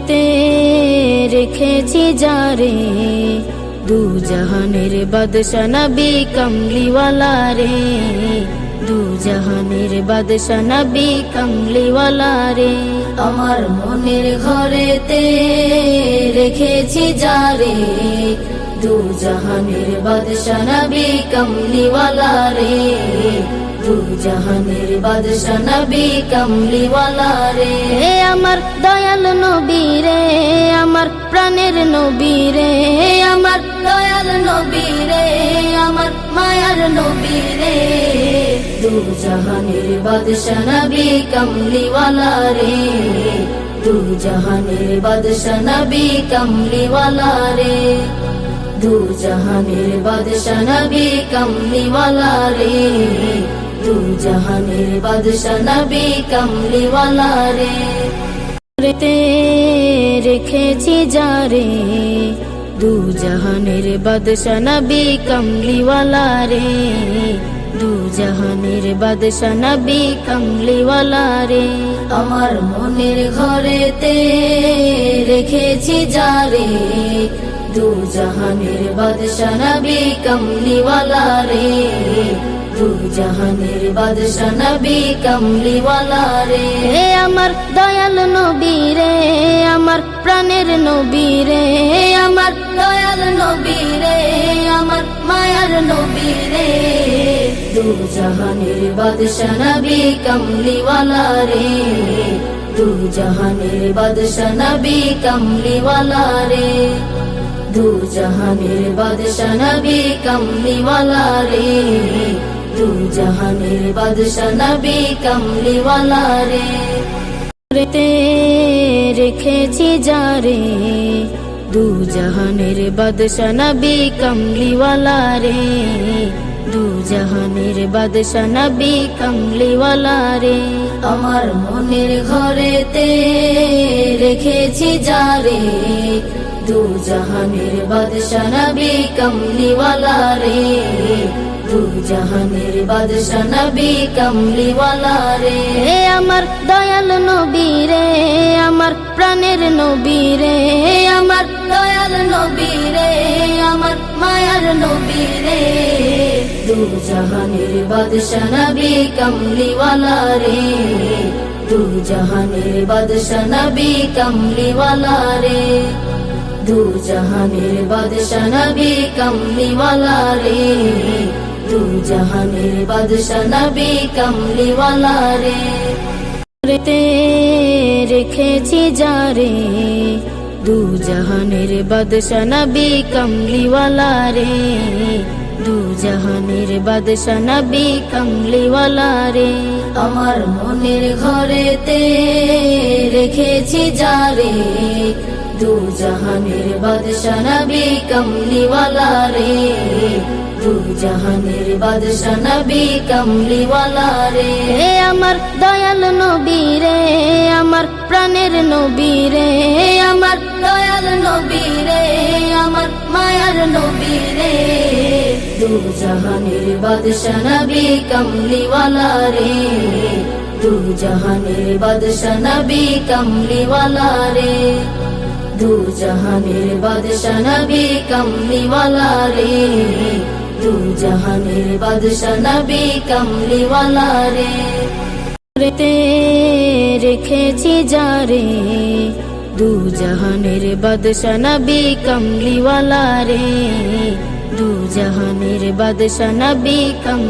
তে রেখেছি যারে দু জাহানের বাদশা নবী কমলিওয়ালা রে, দু জাহানের বাদশা নবী কমলিওয়ালা রে। আমার মনের ঘরেতে রেখেছি যারে দু জাহানের বাদশা নবী কমলিওয়ালা রে, দু জাহানের বাদশা নবী কমলিওয়ালা রে। আমার দয়াল নবী রে, আমার প্রাণের নবী রে, আমার দয়াল নবী রে, আমার মায়ার নবী রে, দু জাহানের বাদশা নবী কমলিওয়ালা রে, দু জাহানের বাদশা নবী কমলিওয়ালা রে, দু জাহানের বাদশা নবী কমলিওয়ালা রে, দু জাহানের বাদশা নবী কমলিওয়ালা রে। তে রেখেছি যারে দু জাহানের বাদশা নবী কমলিওয়ালা রে, দু জাহানের বাদশা নবী কমলিওয়ালা রে। আমার মনের ঘরেতে রেখেছি যারে দু জাহানের বাদশা নবী কমলিওয়ালা রে, দু জাহানের বাদশা নবী কমলিওয়ালা রে। আমার দয়াল নবী রে, আমার প্রাণের নবী রে, আমার দয়াল নবী রে, আমার মায়ার নবী রে, দু জাহানের বাদশা নবী কমলিওয়ালা রে, দু জাহানের বাদশা নবী কমলিওয়ালা রে, দু জাহানের বাদশা নবী কমলিওয়ালা রে, দু জাহানের বাদশা নবী কমলিওয়ালা রে। তে রেখেছি যারে দু জাহানের বাদশা নবী কমলিওয়ালা রে, দু জাহানের বাদশা নবী কমলিওয়ালা রে। আমার মনের ঘরেতে রেখেছি যারে দু জাহানের বাদশা নবী কমলিওয়ালা রে, দু জাহানের বাদশা নবী কমলিওয়ালা রে। আমার দয়াল নবী রে, আমার প্রাণের নবী রে, আমার দয়াল নবী রে, আমার মায়ার নবী রে, দু জাহানের বাদশা নবী কমলিওয়ালা রে, দু জাহানের বাদশা নবী কমলিওয়ালা রে, দু জাহানের বাদশা নবী কমলিওয়ালা রে, দু জাহানের বাদশা নবী কমলিওয়ালা রে। তে রেখেছি যারে দু জাহানের বাদশা নবী কমলিওয়ালা রে, দু জাহানের বাদশা নবী কমলিওয়ালা রে। আমার মনের ঘরেতে রেখেছি যারে দু জাহানের বাদশা নবী কমলিওয়ালা রে, দু জাহানের বাদশা নবী কমলিওয়ালা রে। আমার দয়াল নবী রে, আমার প্রাণের নবী রে, আমার দয়াল নবী রে, আমার মায়ার নবী রে, দু জাহানের বাদশা নবী কমলিওয়ালা রে, দু জাহানের বাদশা নবী কমলিওয়ালা রে, দু জাহানের বাদশা নবী কমলিওয়ালা রে, দু জাহানের বাদশা নবী কমলিওয়ালা রে। তে রেখেছি যারে দু জাহানের বাদশা নবী কমলিওয়ালা রে, দু জাহানের বাদশা নবী কম